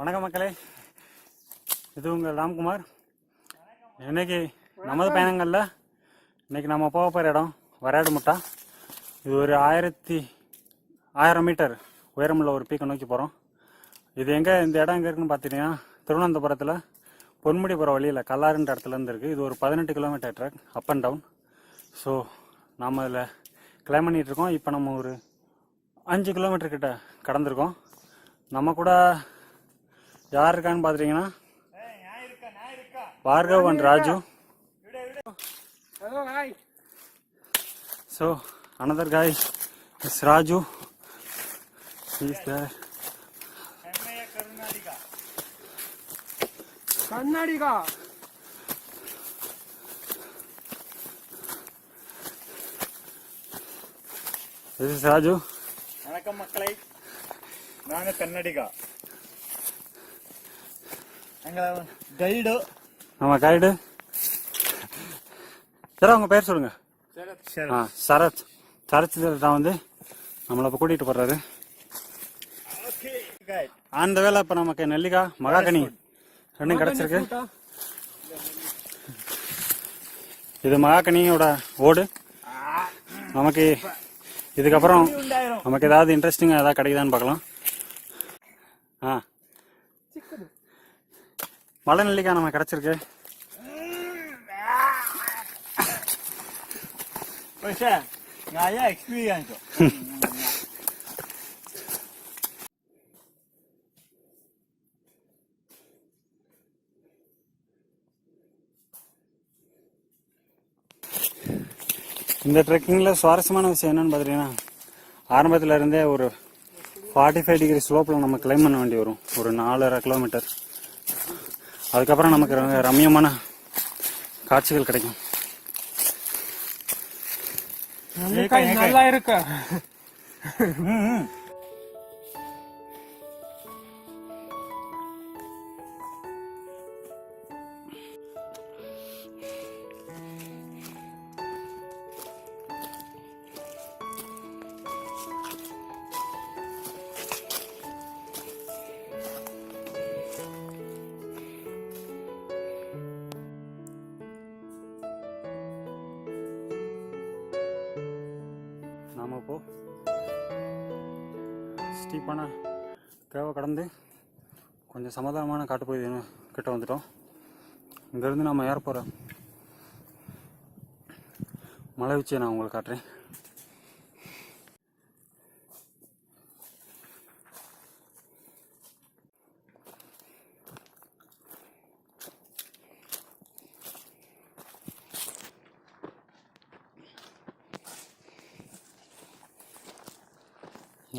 வணக்கம் மக்களே, இது உங்கள் ராம்குமார். இன்னைக்கு நமது பயணங்களில் இன்னைக்கு நம்ம போக போகிற இடம் வரையாடுமுட்டா. இது ஒரு 1000 மீட்டர் உயரமுள்ள ஒரு பீக்கை நோக்கி போகிறோம். இது இந்த இடம் எங்கே இருக்குன்னு பார்த்தீங்கன்னா திருவனந்தபுரத்தில் பொன்முடி போகிற வழியில் கல்லாறுன்ற இடத்துலேருந்து இருக்குது. இது ஒரு 18 kilometre track up and down. So நாம் அதில் கிளைம் பண்ணிகிட்ருக்கோம். இப்போ நம்ம ஒரு 5 கிலோமீட்டர் கிட்ட கடந்திருக்கோம். நம்ம கூட யார் இருக்கான்னு பார்த்துட்டீங்கன்னா Bhargav and Raju. So another guy is Raju. He is there. Kannadiga. This is Raju. வணக்கம் மக்களை, நாங்கள் கன்னடிகா. எங்கள் கைடு. நம்ம கைடு. சார் உங்கள் பேர் சொல்லுங்கள். சரத். சரத் தான் வந்து நம்மளை இப்போ கூட்டிகிட்டு போடுறாரு. அந்த வேலை இப்போ நமக்கு நெல்லிக்காய் மகாகனி ரெண்டும் கிடச்சிருக்கு. இது மகாகனியோட ஓடு. நமக்கு இதுக்கப்புறம் நமக்கு ஏதாவது இன்ட்ரெஸ்டிங்காக ஏதாவது கிடைக்குதான்னு பார்க்கலாம். மலை நெல்லிக்காய் நம்ம கிடச்சிருக்கு. எக்ஸ்பீரியன்ஸ் இந்த ட்ரெக்கிங்கில் சுவாரஸ்யமான விஷயம் என்னன்னு பார்த்தீங்கன்னா, ஆரம்பத்தில் இருந்தே ஒரு 45 டிகிரி ஸ்லோப்பில் நம்ம கிளைம் பண்ண வேண்டி வரும், ஒரு 4.5 கிலோமீட்டர். அதுக்கப்புறம் நமக்கு ரம்யமான காட்சிகள் கிடைக்கும். நல்லா இருக்கு. நாம் இப்போ ஸ்டீப்பான கேவை கடந்து கொஞ்சம் சமாதானமான காட்டுப்பகுதி கிட்ட வந்துட்டோம். இங்கேருந்து நம்ம ஏற போகிற மலை உச்சியை நான் உங்களுக்கு காட்டுறேன்.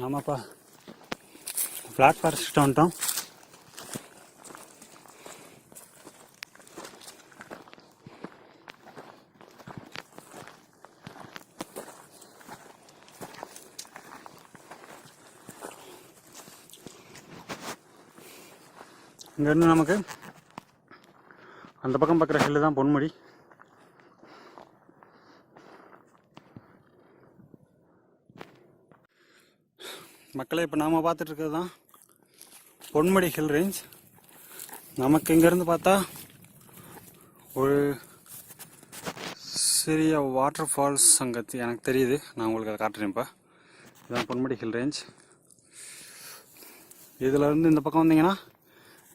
ஆமாப்பா, ஃப்ளாட் ஃபாரஸ்ட் வந்துட்டோம். இங்கேருந்து நமக்கு அந்த பக்கம் பார்க்குற ஹில்லு தான் பொன்முடி. மக்களை, இப்போ நாம் பார்த்துட்டு இருக்கிறது தான் பொன்முடி ஹில் ரேஞ்ச். நமக்கு இங்கேருந்து பார்த்தா ஒரு சிறிய வாட்டர் ஃபால்ஸ் அங்கே எனக்கு தெரியுது. நான் உங்களுக்கு அதை காட்டுறேன். இப்போ இதுதான் பொன்முடி ஹில் ரேஞ்ச். இதில் இருந்து இந்த பக்கம் வந்தீங்கன்னா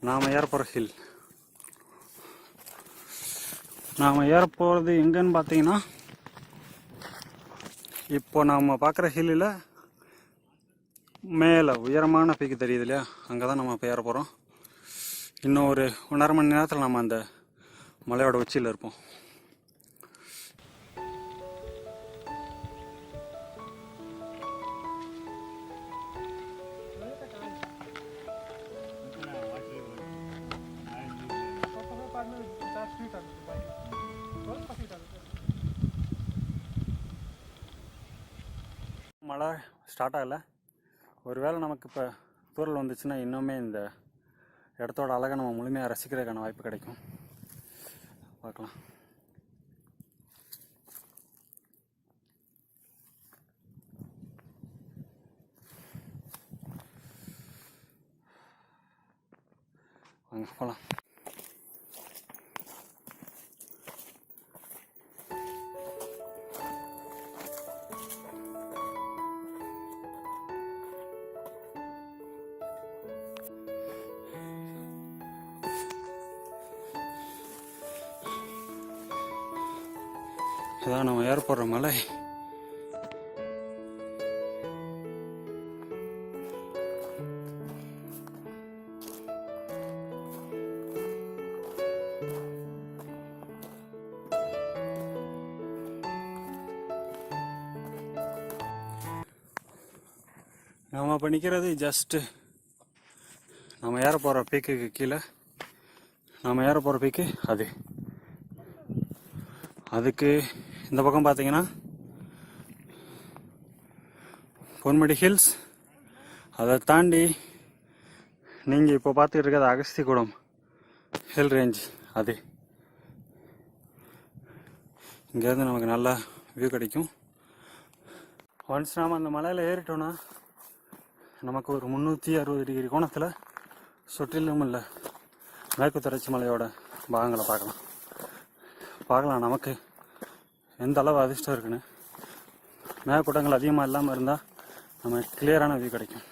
நாம் ஏற போகிற ஹில். நாம் ஏற போகிறது எங்கன்னு பார்த்தீங்கன்னா, இப்போ நாம் பார்க்குற ஹில்லில் மேலே உயரமான பீக்கு தெரியுது இல்லையா, அங்கே தான் நம்ம இப்போ ஏற போகிறோம். இன்னும் ஒரு 1.5 மணி நேரத்தில் நம்ம அந்த மலையோட உச்சியில் இருப்போம். மழை ஸ்டார்ட் ஆகலை. ஒருவேளை நமக்கு இப்போ தூரல் வந்துச்சுன்னா இன்னுமே இந்த இடத்தோட அழகை நம்ம முழுமையாக ரசிக்கிறதுக்கான வாய்ப்பு கிடைக்கும். பார்க்கலாம். வாங்க போகலாம். இதான் நம்ம ஏற போடுற மலை. நம்ம இப்போ நிற்கிறது ஜஸ்ட்டு நம்ம ஏற போகிற பீக்குக்கு கீழே. நம்ம ஏற போகிற பீக்கு அதுக்கு இந்த பக்கம் பார்த்தீங்கன்னா பொன்மடி ஹில்ஸ். அதை தாண்டி நீங்கள் இப்போ பார்த்துக்கிட்டு இருக்கிறது அகஸ்தியகுடம் ஹில் ரேஞ்ச். இங்கேருந்து நமக்கு நல்லா வியூ கிடைக்கும். ஒன்ஸ் நாம் அந்த மலையில் ஏறிட்டோன்னா நமக்கு ஒரு 360 டிகிரி கோணத்தில் சுற்றிலும் இல்லை மேற்கு தொடர்ச்சி மலையோட பாகங்களை பார்க்கலாம் நமக்கு எந்த அளவு அதிர்ஷ்டம் இருக்குன்னு. மேகக்கூட்டங்கள் அதிகமாக இல்லாமல் இருந்தால் நமக்கு கிளியரான வியூ கிடைக்கும்.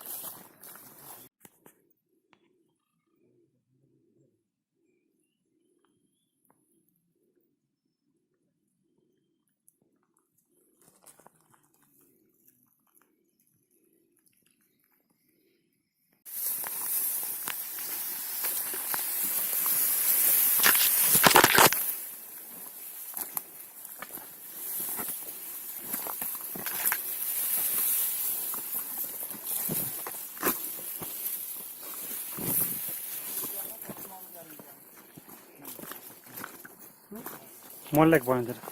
मोहल्ले पहुंच रहे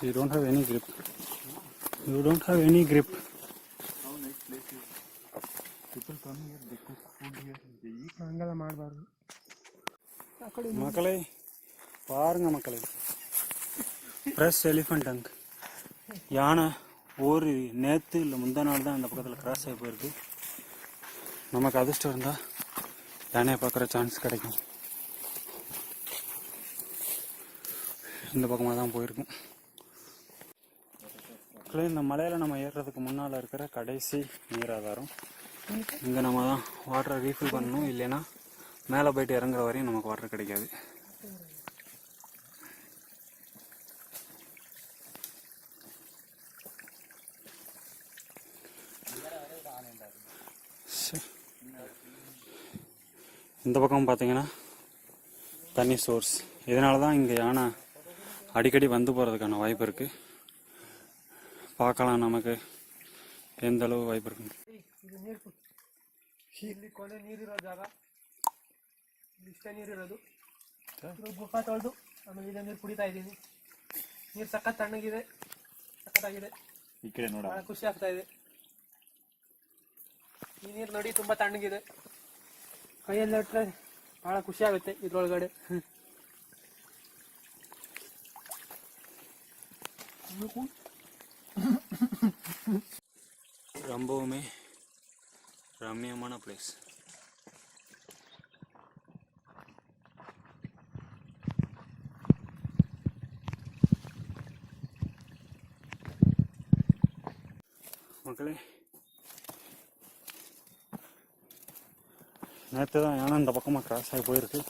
You don't have any grip. You don't have any grip. How nice place is. People come here, they cook food here, they eat. ಹಂಗೆಲ್ಲ ಮಾಡಬಾರ್ದು. ಮಕ್ಕಳೇ பாருங்க மக்களே, ஃப்ரெஷ் எலிஃபண்ட் டங்க். யானை ஒரு நேற்று இல்லை முந்தா நாள் தான் அந்த பக்கத்தில் கிராஸ் ஆகி போயிருக்கு. நமக்கு அதிர்ஷ்டம் இருந்தால் யானையை பார்க்குற சான்ஸ் கிடைக்கும். இந்த பக்கமாக தான் போயிருக்கும். இந்த மலையில் நம்ம ஏறுறதுக்கு முன்னால் இருக்கிற கடைசி நீராதாரம். இங்கே நம்ம தான் வாட்டரை ரீஃபில் பண்ணணும், இல்லைன்னா மேலே போயிட்டு இறங்குற வரையும் நமக்கு வாட்டர் கிடைக்காது. இந்த பக்கம் பார்த்தீங்கன்னா தண்ணி சோர்ஸ். இதனால தான் இங்கே யானை அடிக்கடி வந்து போகிறதுக்கான வாய்ப்பு இருக்குது. பார்க்கலாம் நமக்கு எந்த அளவு வாய்ப்பு இருக்கு. ಇಲ್ಲಿ ಕೊನೆ ನೀರಿರೋ ಜಾಗ, ಇಷ್ಟೇ ನೀರಿರೋದು. ಮುಖ ತೊಳೆದು ಆಮೇಲೆ ಇದೇ ನೀರು ಕುಡಿತಾ ಇದ್ದೀನಿ. ನೀರು ಸಖತ್ ತಣ್ಣಗಿದೆ, ಸಖತ್ತಾಗಿದೆ. ಈ ಕಡೆ ನೋಡ, ಬಹಳ ಖುಷಿ ಆಗ್ತಾ ಇದೆ. ಈ ನೀರು ನೋಡಿ ತುಂಬಾ ತಣ್ಣಗಿದೆ. ಕೈಯಲ್ಲಿ ಇಟ್ಟರೆ ಬಹಳ ಖುಷಿ ಆಗುತ್ತೆ ಇದ್ರೊಳಗಡೆ. ரொம்பவுமே ரம்மியமான பிளேஸ். மக்களே, நேற்று தான் யானை இந்த பக்கமாக கிராஸ் ஆகி போயிருக்கு.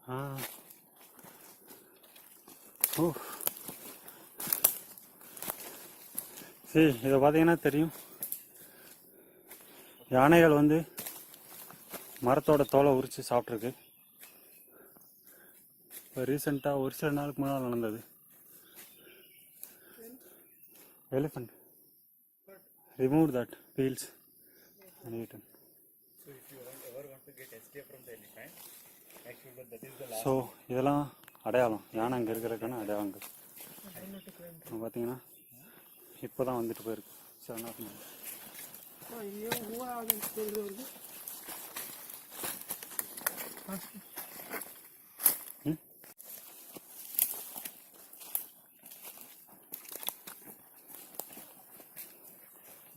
ஓ சரி, இதை பார்த்தீங்கன்னா தெரியும், யானைகள் வந்து மரத்தோட தோலை உரித்து சாப்பிட்ருக்கு. இப்போ ரீசெண்டாக ஒரு சில நாளுக்கு முன்னால் நடந்தது. Elephant remove that peels and eat them. So if you ever want to get escape from the elephant, make sure that is the last. So இதெல்லாம் அடையாளம், யானை அங்கே இருக்கிறதுக்கான அடையாளங்கள். பார்த்தீங்கன்னா இப்போ தான் வந்துட்டு போயிருக்கு சில நாள் முன்னாடி.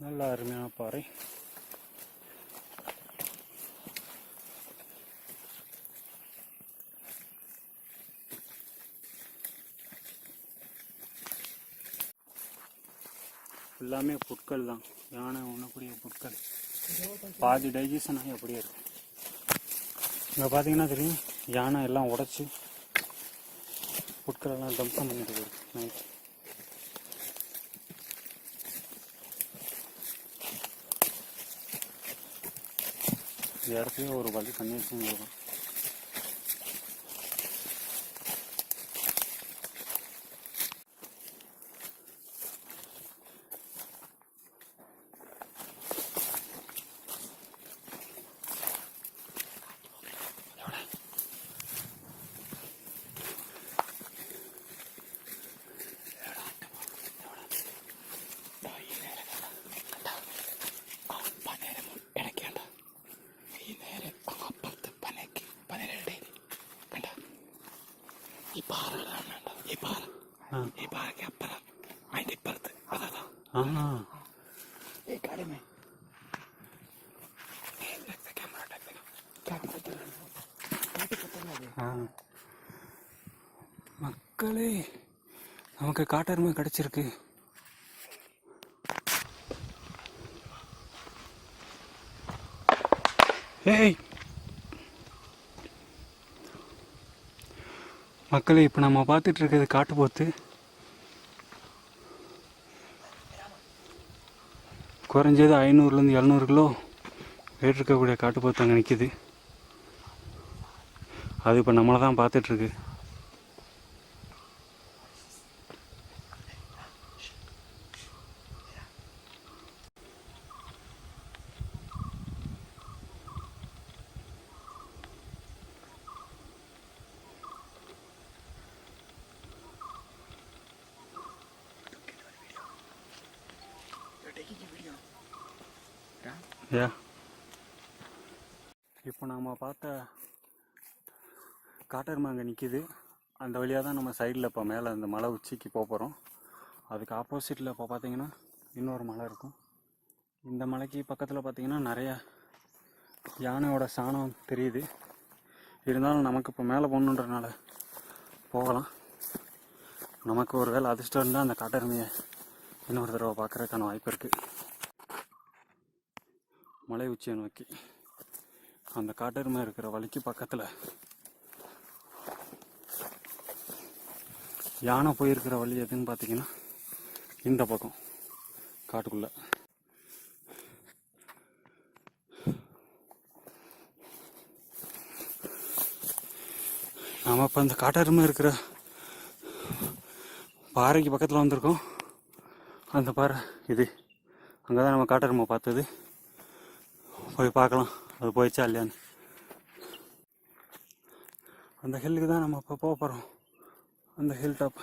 நல்ல அருமையான பாறை. எல்லாமே புட்கள் தான், யானை உண்ணக்கூடிய புட்கள். பாதி டைஜஷன் ஆகி அப்படியே இருக்கும். இங்கே பார்த்தீங்கன்னா தெரியும், யானை எல்லாம் உடச்சி புட்கள் எல்லாம் தம்சம் பண்ணிட்டு போயிருக்கு நைட். இந்த இடத்துலயே ஒரு வழி கன்னியாகுமரி இருக்கும். மக்களே, நமக்கு காட்டெருமை கிடைச்சிருக்கு. ஏய் மக்களே, இப்போ நம்ம பார்த்துட்டு இருக்கிறது காட்டுப்போத்து. குறைஞ்சது 500லேருந்து 700 கிலோ வெயிட் இருக்கக்கூடிய காட்டுப்போத்து அங்கே நிற்கிது. அது இப்போ நம்மளை தான் பார்த்துட்ருக்கு. இப்போ நாம் பார்த்த காட்டெருமை அங்கே நிற்கிது. அந்த வழியாக தான் நம்ம சைடில் இப்போ மேலே அந்த மலை உச்சிக்கு போக போகிறோம். அதுக்கு ஆப்போசிட்டில் இப்போ பார்த்தீங்கன்னா இன்னொரு மலை இருக்கும். இந்த மலைக்கு பக்கத்தில் பார்த்தீங்கன்னா நிறைய யானையோட சாணம் தெரியுது. இருந்தாலும் நமக்கு இப்போ மேலே போகணுன்றனால போகலாம். நமக்கு ஒரு வேளை அதிர்ஷ்டம் இருந்தால் அந்த காட்டெருமையை இன்னொரு தடவை பார்க்குறதுக்கான வாய்ப்பு இருக்குது. மலை உச்சியை நோக்கி அந்த காட்டெருமை இருக்கிற வழிக்கு பக்கத்தில் யானை போயிருக்கிற வழி எதுன்னு பார்த்தீங்கன்னா இந்த பக்கம் காட்டுக்குள்ளே. நாம் இப்போ அந்த காட்டெருமை இருக்கிற பாறைக்கு பக்கத்தில் வந்திருக்கோம். அந்த பாறை இது, அங்கே தான் நம்ம காட்டெருமை பார்த்தது. போய் பார்க்கலாம் அது போயிடுச்சா இல்லையான்னு. அந்த ஹில்லுக்கு தான் நம்ம இப்போ போக போகிறோம். அந்த ஹில் டாப்.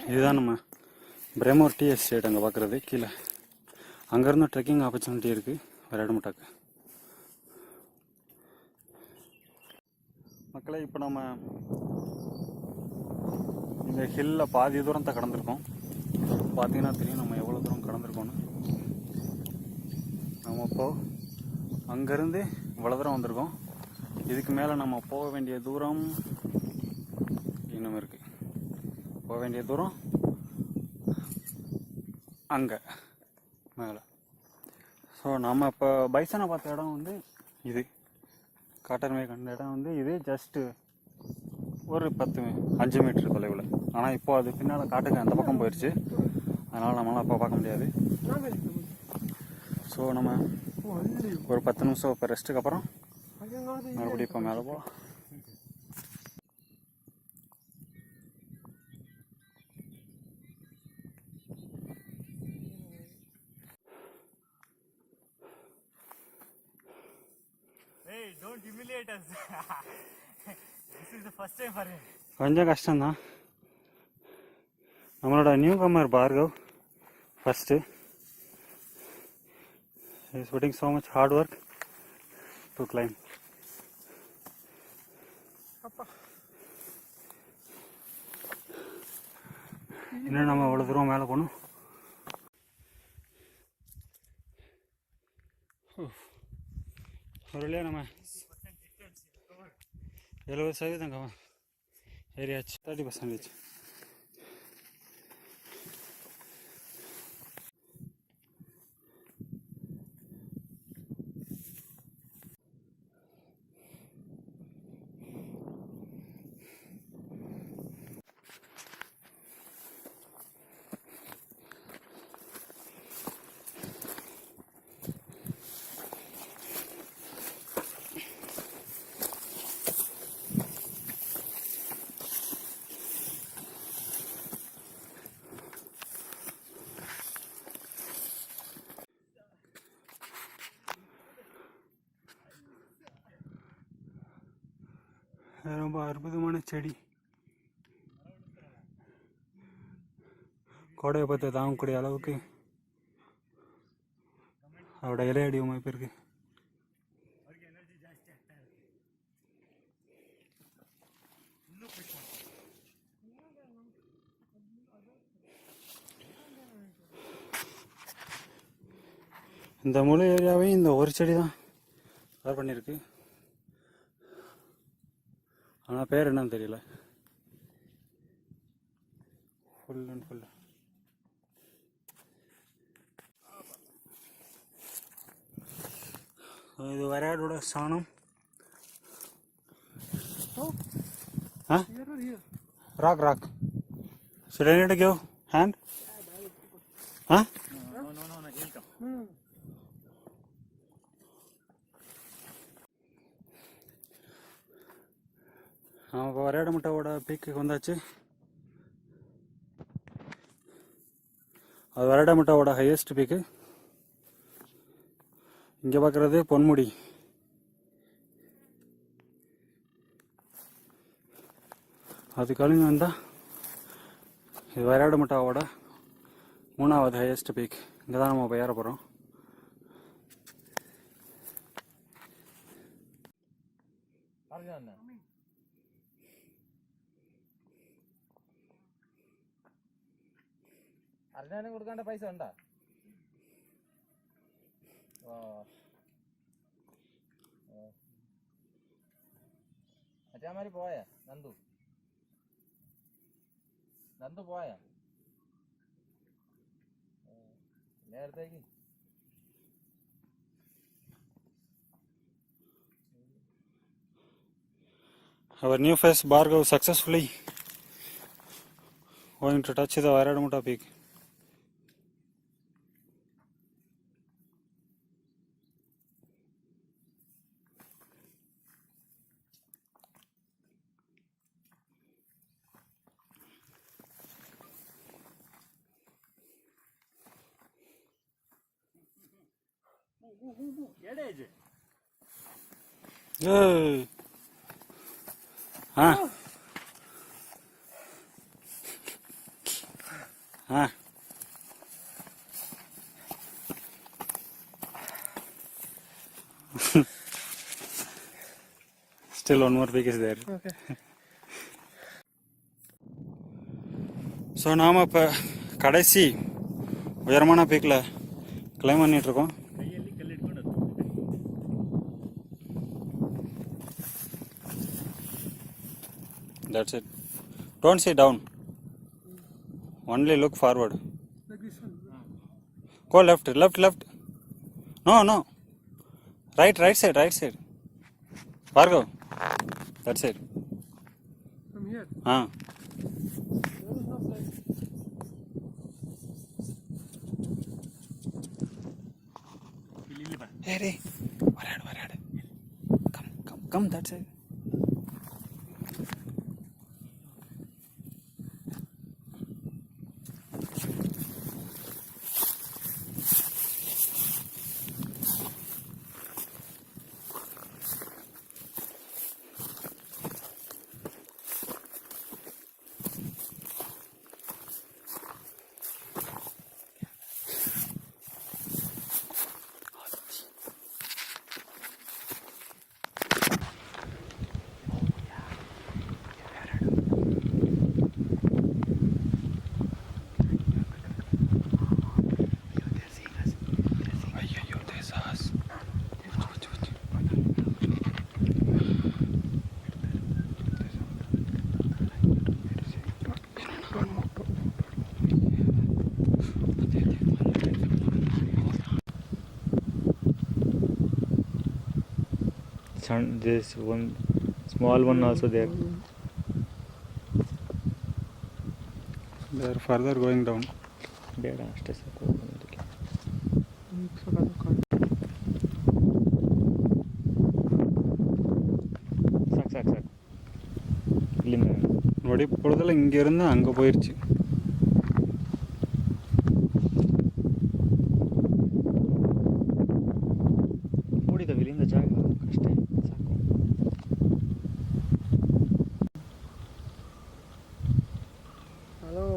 இதுதான் நம்ம பிரேமோர் டீ எஸ்டேட் அங்கே பார்க்குறது. கீழே அங்கேருந்து ட்ரெக்கிங் ஆப்பர்ச்சுனிட்டி இருக்குது வராடுமுட்டாக்கு. மக்களே, இப்போ நம்ம இந்த ஹில்லில் பாதி தூரத்தை கடந்திருக்கோம். பார்த்தீங்கன்னா தெரியும் நம்ம எவ்வளோ தூரம் கடந்திருக்கோன்னு. நம்ம இப்போது அங்கேருந்து இவ்வளோ தூரம் வந்திருக்கோம். இதுக்கு மேலே நம்ம போக வேண்டிய தூரம் இன்னும் இருக்குது. போக வேண்டிய தூரம் அங்கே மேலே. ஸோ நம்ம இப்போ பைசனை பார்த்த இடம் வந்து இது, காட்டெருமை கண்ட இடம் வந்து இது. ஜஸ்ட்டு ஒரு 5 மீட்டர் தொலைவில். ஆனால் இப்போ அது பின்னால் காட்டுக்கு அந்த பக்கம் போயிடுச்சு, அதனால் நம்மளால் அப்போ பார்க்க முடியாது. ஸோ நம்ம ஒரு 10 நிமிஷம் இப்போ ரெஸ்ட்டுக்கு அப்புறம் மறுபடியும் இப்போ மேலே போகலாம். Hey, don't humiliate us. This is the first time for him. கொஞ்சம் கஷ்டம்தான். நம்மளோட new comer Bhargav first is putting so much hard work to climb. இன்னும் நம்ம அவ்வளோ தூரம் மேலே போகணும். ஒரு வழியாக நம்ம 70% ஏரியாச்சு, 30%. ரொம்ப அற்புதமான செடி, கோடையை பார்த்து தாங்கக்கூடிய அளவுக்கு அவரோட இலையடி அமைப்பு இருக்கு. இந்த முழு ஏரியாவையும் இந்த ஒரு செடி தான் கவர் பண்ணியிருக்கு. ஆனால் பேர் என்னன்னு தெரியல. ஃபுல் அண்ட் ஃபுல் இது வரையாடோட சாணம். Rock rock. Should I need to give hand? Huh? No, he'll come. நம்ம இப்போ வரையாடமுட்டாவோட பீக்குக்கு வந்தாச்சு. அது வரையாடமுட்டாவோட ஹையஸ்ட் பீக்கு. இங்கே பார்க்குறது பொன்முடி. அது கழிஞ்சு வந்தால் இது வரையாடமுட்டாவோட 3வது ஹையஸ்ட் பீக். இங்கே தான் நம்ம இப்போ ஏற போகிறோம். അർജുനന് കൊടുക്കേണ്ട പൈസ ഉണ്ടോ? മറ്റേമാര് പോയാ? നന്ദു പോയാ നേരത്തേക്ക്? Our new face Bhargav successfully going to touch the Vairadamutta peak. Yay! Huh? Huh? Still one more peak is there. Okay. So நாம் இப்போ கடைசி உயரமான பீக்கில் கிளைம் பண்ணிகிட்ருக்கோம். That's it. Don't sit down. Only look forward. Like this one. Go left, left, left. No, no. Right, right side, right side. Bhargav. That side. From here. Ah. There is no place. Hey, hey. Varad. Come that side. There's one small one also there. They are further going down. ಬೇಡ ಅಷ್ಟೇ ಸಾಕು ಅದಕ್ಕೆ. ಸಾಕು ಇಲ್ಲಿಂದ ನೋಡಿ பொழுதுல இங்க இருந்து அங்க போயிருச்சு. ಮೂಡಿದಾವೆ ಇಲ್ಲಿಂದ ಜಾಗ ಅಷ್ಟೇ ಸಾಕು. ஹலோ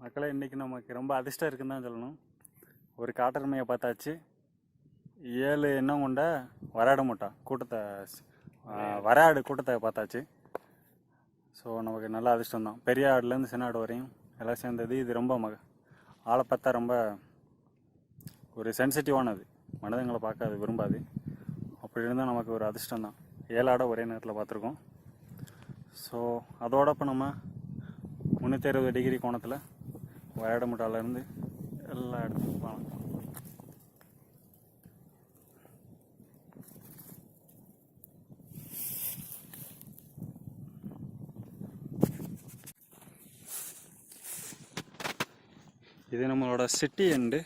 மக்களே, இன்றைக்கி நமக்கு ரொம்ப அதிர்ஷ்டம் இருக்குன்னு தான் சொல்லணும். ஒரு காட்டெருமையை பார்த்தாச்சு, 7 எண்ணம் கொண்ட வராடு முட்டை கூட்டத்தை, வராடு கூட்டத்தை பார்த்தாச்சு. ஸோ நமக்கு நல்ல அதிர்ஷ்டம் தான். பெரிய ஆடுலேருந்து சின்ன ஆடு வரையும் எல்லாம் சேர்ந்தது. இது ரொம்ப ஆளை பார்த்தா ரொம்ப ஒரு சென்சிட்டிவானது, மனிதங்களை பார்க்க அது விரும்பாது. அப்படி இருந்தால் நமக்கு ஒரு அதிர்ஷ்டம் தான். 7 ஆடை ஒரே நேரத்தில் பார்த்துருக்கோம். ஸோ அதோட இப்போ நம்ம 360 டிகிரி கோணத்தில் வராடு முட்டாலேருந்து எல்லா இடத்துக்கும் போகலாம். இது நம்மளோட சிட்டி எண்டு.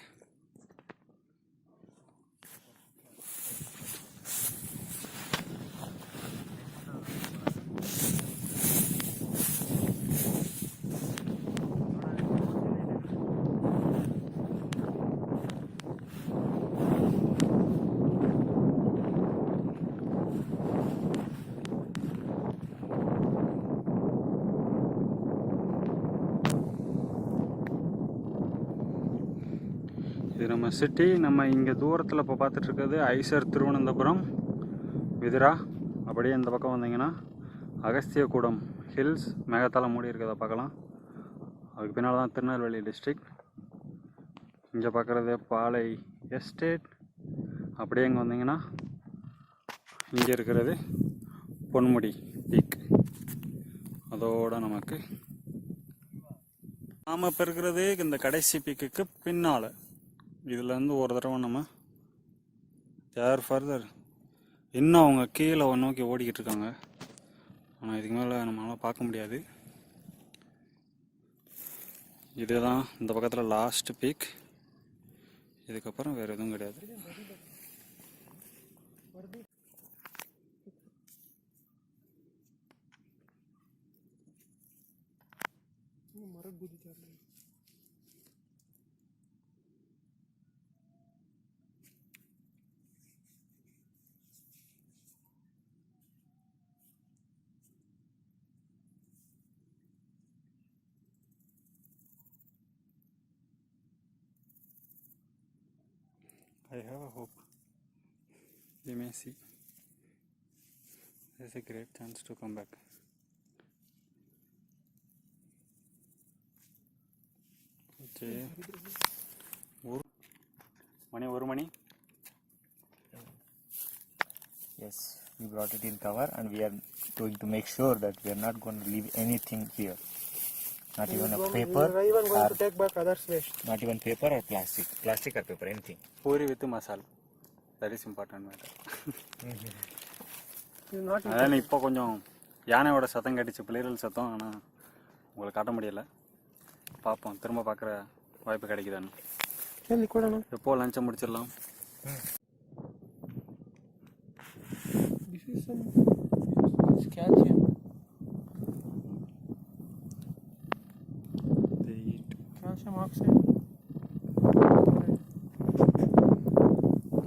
இது நம்ம சிட்டி. நம்ம இங்கே தூரத்தில் இப்போ பார்த்துட்ருக்கிறது ஐசர் திருவனந்தபுரம் விதிரா. அப்படியே இந்த பக்கம் வந்தீங்கன்னா அகஸ்தியக்கூடம் ஹில்ஸ் மேகத்தால் மூடி இருக்கிறத பார்க்கலாம். அதுக்கு பின்னால் தான் திருநெல்வேலி டிஸ்ட்ரிக்ட். இங்கே பார்க்குறது பாலை எஸ்டேட். அப்படியே இங்கே வந்தீங்கன்னா இங்கே இருக்கிறது பொன்முடி பீக். அதோட நமக்கு நாம் இப்போ இருக்கிறது இந்த கடைசி பீக்குக்கு பின்னால். இதுலேருந்து ஒரு தடவை நம்ம தேர் ஃபர்தர் இன்னும் அவங்க கீழே நோக்கி ஓடிக்கிட்டு இருக்காங்க. ஆனால் இதுக்கு மேலே நம்மளால் பார்க்க முடியாது. இதுதான் இந்த பக்கத்தில் லாஸ்ட் பீக். இதுக்கப்புறம் வேறு எதுவும் கிடையாது. மரம் குதிச்சாரு. I have a hope. We may see. There's a great chance to come back. Okay. மணி 1 மணி. Yes, we brought it in cover and we are going to make sure that we are not going to leave anything here. Not even a paper. You're even going to take back others' waste. Not even paper or plastic. Plastic or paper, anything. Puri with masal, that is important matter. You're not. அதான் இப்போ கொஞ்சம் யானையோட சத்தம் கேட்டுச்சு, பிள்ளைகள் சத்தம். ஆனால் உங்களுக்கு காட்ட முடியலை. பார்ப்போம், திரும்ப பார்க்குற வாய்ப்பு கிடைக்குதான்னு. Hey, Nicola. எப்போ லஞ்சை முடிச்சிடலாம். This is some. It's calcium. They eat. Calcium oxide.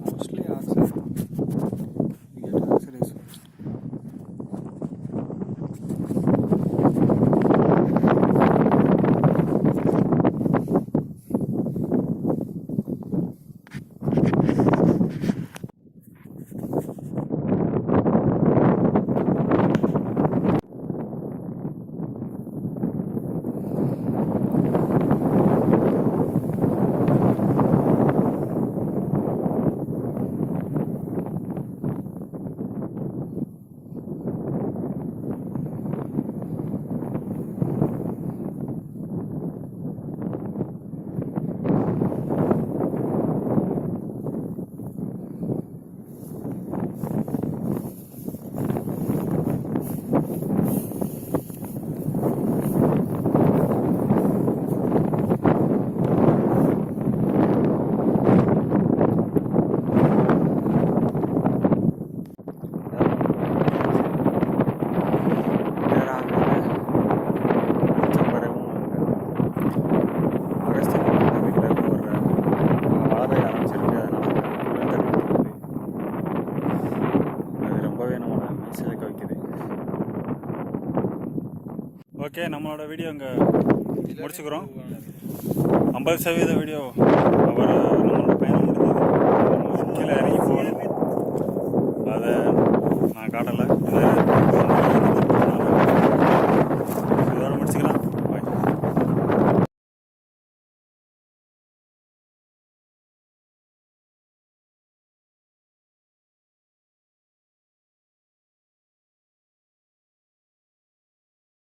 Mostly oxide. We get oxidized first. Okay, நம்மளோட வீடியோ இங்கே முடிச்சுக்கிறோம். 50% வீடியோ அவர் நம்மளோட பயணம் முடிஞ்சது. கீழே இறங்கி போகணும், அதை நான் காட்டலை.